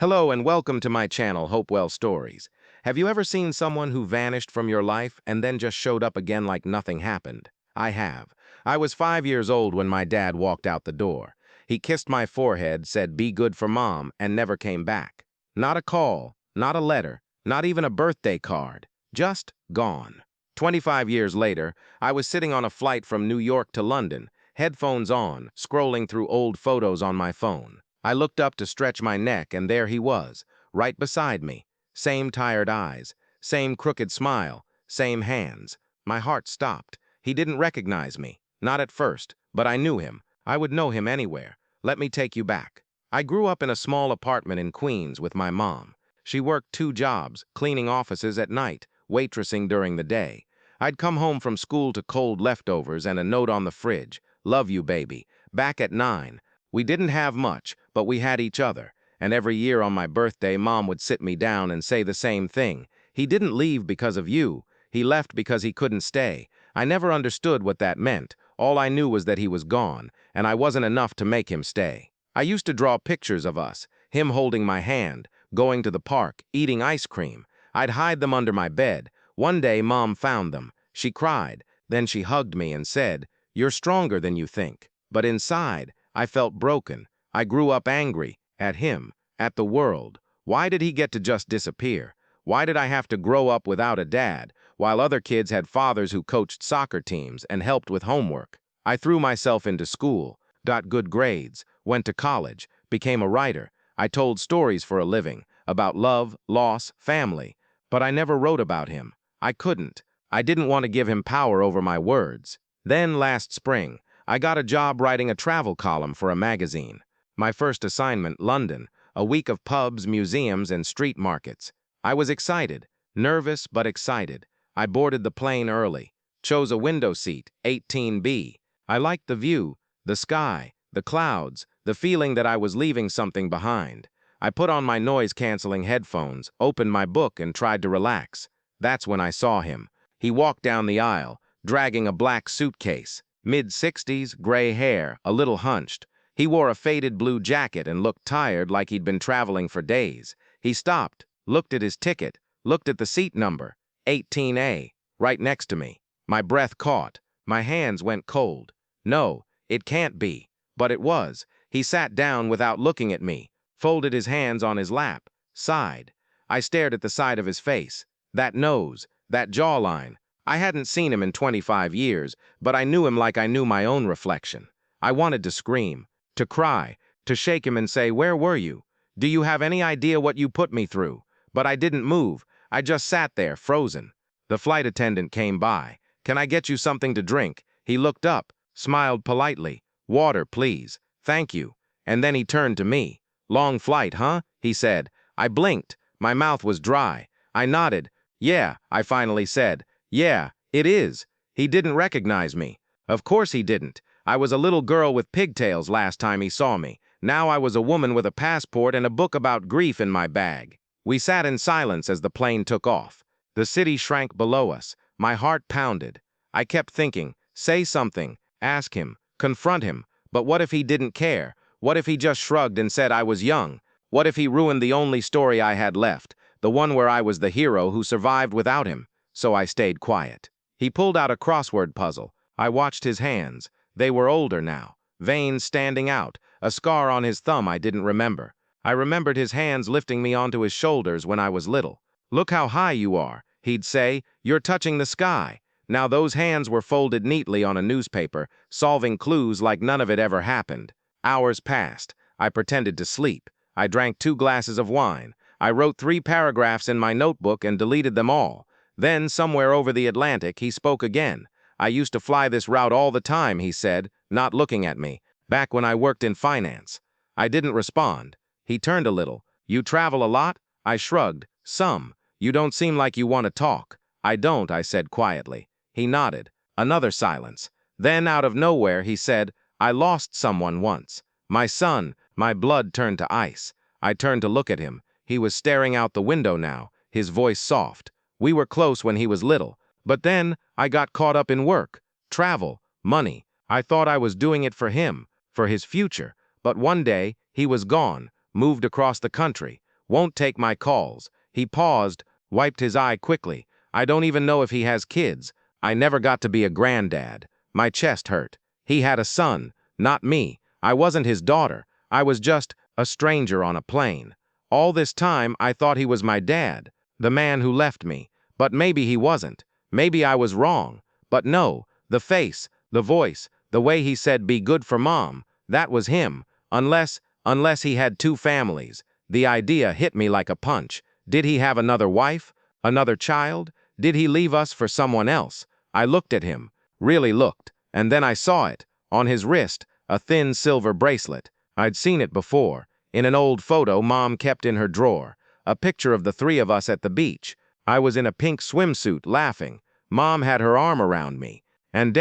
Hello and welcome to my channel, Hopewell Stories. Have you ever seen someone who vanished from your life and then just showed up again like nothing happened? I have. I was 5 years old when my dad walked out the door. He kissed my forehead, said, "Be good for Mom," and never came back. Not a call, not a letter, not even a birthday card. Just gone. 25 years later, I was sitting on a flight from New York to London, headphones on, scrolling through old photos on my phone. I looked up to stretch my neck, and there he was, right beside me. Same tired eyes, same crooked smile, same hands. My heart stopped. He didn't recognize me. Not at first, but I knew him. I would know him anywhere. Let me take you back. I grew up in a small apartment in Queens with my mom. She worked 2 jobs, cleaning offices at night, waitressing during the day. I'd come home from school to cold leftovers and a note on the fridge. "Love you, baby. Back at 9. We didn't have much, but we had each other, and every year on my birthday, Mom would sit me down and say the same thing. "He didn't leave because of you. He left because he couldn't stay." I never understood what that meant. All I knew was that he was gone, and I wasn't enough to make him stay. I used to draw pictures of us, him holding my hand, going to the park, eating ice cream. I'd hide them under my bed. One day, Mom found them. She cried. Then she hugged me and said, "You're stronger than you think." But inside, I felt broken. I grew up angry at him, at the world. Why did he get to just disappear? Why did I have to grow up without a dad, while other kids had fathers who coached soccer teams and helped with homework? I threw myself into school, got good grades, went to college, became a writer. I told stories for a living, about love, loss, family. But I never wrote about him. I couldn't. I didn't want to give him power over my words. Then last spring, I got a job writing a travel column for a magazine. My first assignment, London, a week of pubs, museums, and street markets. I was excited, nervous but excited. I boarded the plane early, chose a window seat, 18B. I liked the view, the sky, the clouds, the feeling that I was leaving something behind. I put on my noise-canceling headphones, opened my book, and tried to relax. That's when I saw him. He walked down the aisle, dragging a black suitcase. Mid-60s, gray hair, a little hunched. He wore a faded blue jacket and looked tired, like he'd been traveling for days. He stopped, looked at his ticket, looked at the seat number, 18A, right next to me. My breath caught. My hands went cold. No, it can't be. But it was. He sat down without looking at me, folded his hands on his lap, sighed. I stared at the side of his face. That nose, that jawline. I hadn't seen him in 25 years, but I knew him like I knew my own reflection. I wanted to scream, to cry, to shake him and say, "Where were you? Do you have any idea what you put me through?" But I didn't move. I just sat there, frozen. The flight attendant came by. "Can I get you something to drink?" He looked up, smiled politely. "Water, please. Thank you." And then he turned to me. "Long flight, huh?" he said. I blinked. My mouth was dry. I nodded. "Yeah," I finally said. "Yeah, it is." He didn't recognize me. Of course he didn't. I was a little girl with pigtails last time he saw me. Now I was a woman with a passport and a book about grief in my bag. We sat in silence as the plane took off. The city shrank below us. My heart pounded. I kept thinking, say something, ask him, confront him. But what if he didn't care? What if he just shrugged and said I was young? What if he ruined the only story I had left, the one where I was the hero who survived without him? So I stayed quiet. He pulled out a crossword puzzle. I watched his hands. They were older now, veins standing out, a scar on his thumb I didn't remember. I remembered his hands lifting me onto his shoulders when I was little. "Look how high you are," he'd say. "You're touching the sky." Now those hands were folded neatly on a newspaper, solving clues like none of it ever happened. Hours passed. I pretended to sleep. I drank 2 glasses of wine. I wrote 3 paragraphs in my notebook and deleted them all. Then, somewhere over the Atlantic, he spoke again. "I used to fly this route all the time," he said, not looking at me, "back when I worked in finance." I didn't respond. He turned a little. "You travel a lot?" I shrugged. "Some. You don't seem like you want to talk." "I don't," I said quietly. He nodded. Another silence. Then, out of nowhere, he said, "I lost someone once. My son." My blood turned to ice. I turned to look at him. He was staring out the window now, his voice soft. "We were close when he was little. But then I got caught up in work, travel, money. I thought I was doing it for him, for his future. But one day he was gone, moved across the country. won't take my calls. He paused, wiped his eye quickly. I don't even know if he has kids. I never got to be a granddad. My chest hurt. He had a son, not me. I wasn't his daughter. I was just a stranger on a plane. All this time, I thought he was my dad, the man who left me. But maybe he wasn't. Maybe I was wrong. But no, the face, the voice, the way he said be good for mom, that was him. Unless he had two families. The idea hit me like a punch. Did he have another wife? Another child? Did he leave us for someone else? I looked at him, really looked, and then I saw it. On his wrist, a thin silver bracelet. I'd seen it before, in an old photo Mom kept in her drawer. A picture of the three of us at the beach. I was in a pink swimsuit, laughing. Mom had her arm around me. And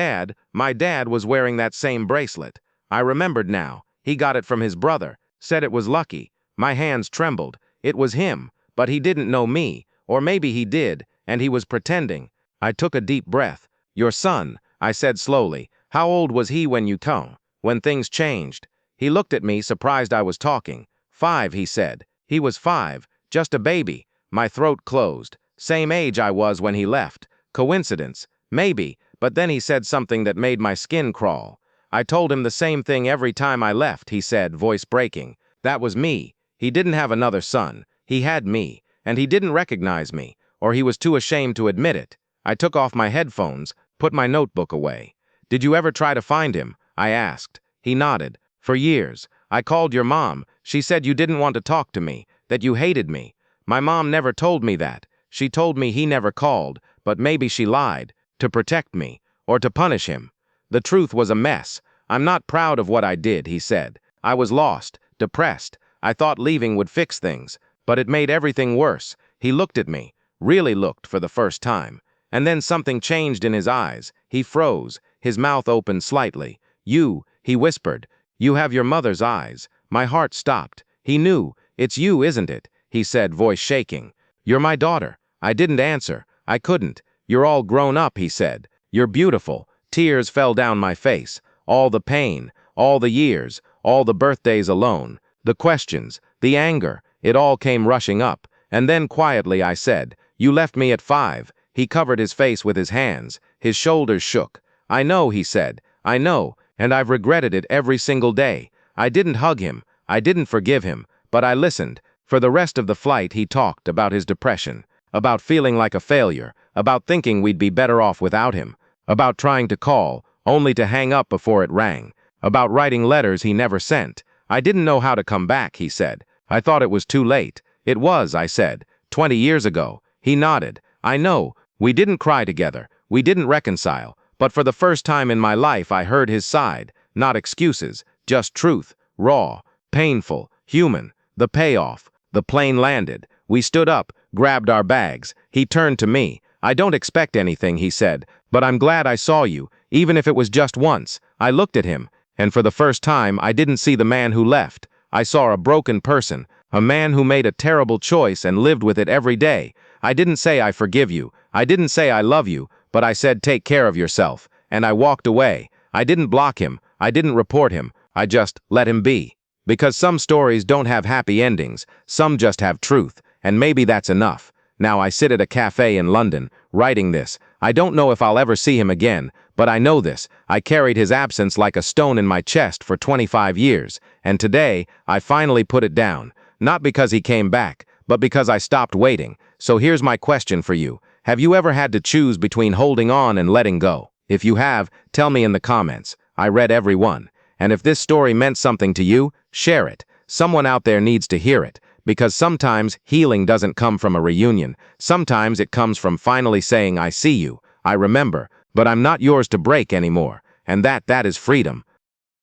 my dad was wearing that same bracelet. I remembered now. He got it from his brother, said it was lucky. My hands trembled. It was him, but he didn't know me, or maybe he did, and he was pretending. I took a deep breath. Your son, I said slowly. How old was he when you came? When things changed? He looked at me, surprised I was talking. 5, he said. He was 5, just a baby. My throat closed. Same age I was when he left. Coincidence? Maybe, but then he said something that made my skin crawl. I told him the same thing every time I left, he said, voice breaking. That was me. He didn't have another son. He had me, and he didn't recognize me, or he was too ashamed to admit it. I took off my headphones, put my notebook away. Did you ever try to find him? I asked. He nodded. For years. I called your mom. She said you didn't want to talk to me, that you hated me. My mom never told me that. She told me he never called, but maybe she lied, to protect me, or to punish him. The truth was a mess. I'm not proud of what I did, he said. I was lost, depressed. I thought leaving would fix things, but it made everything worse. He looked at me, really looked for the first time. And then something changed in his eyes. He froze, his mouth opened slightly. You, he whispered, you have your mother's eyes. My heart stopped. He knew. It's you, isn't it? He said, voice shaking. You're my daughter. I didn't answer. I couldn't. You're all grown up, he said. You're beautiful. Tears fell down my face. All the pain, all the years, all the birthdays alone, the questions, the anger, it all came rushing up. And then quietly I said, you left me at 5. He covered his face with his hands. His shoulders shook. I know, he said. I know, and I've regretted it every single day. I didn't hug him. I didn't forgive him. But I listened. For the rest of the flight he talked about his depression, about feeling like a failure, about thinking we'd be better off without him, about trying to call, only to hang up before it rang, about writing letters he never sent. I didn't know how to come back, he said. I thought it was too late. It was, I said, 20 years ago. He nodded. I know. We didn't cry together. We didn't reconcile. But for the first time in my life I heard his side. Not excuses, just truth. Raw, painful, human. The payoff. The plane landed. We stood up, grabbed our bags. He turned to me. I don't expect anything, he said, but I'm glad I saw you, even if it was just once. I looked at him, and for the first time I didn't see the man who left. I saw a broken person, a man who made a terrible choice and lived with it every day. I didn't say I forgive you. I didn't say I love you, but I said take care of yourself. And I walked away. I didn't block him. I didn't report him. I just let him be. Because some stories don't have happy endings. Some just have truth. And maybe that's enough. Now I sit at a cafe in London, writing this. I don't know if I'll ever see him again, but I know this. I carried his absence like a stone in my chest for 25 years, and today I finally put it down. Not because he came back, but because I stopped waiting. So here's my question for you. Have you ever had to choose between holding on and letting go? If you have, tell me in the comments. I read every one. And if this story meant something to you, share it. Someone out there needs to hear it. Because sometimes healing doesn't come from a reunion. Sometimes it comes from finally saying, I see you, I remember, but I'm not yours to break anymore. And that is freedom.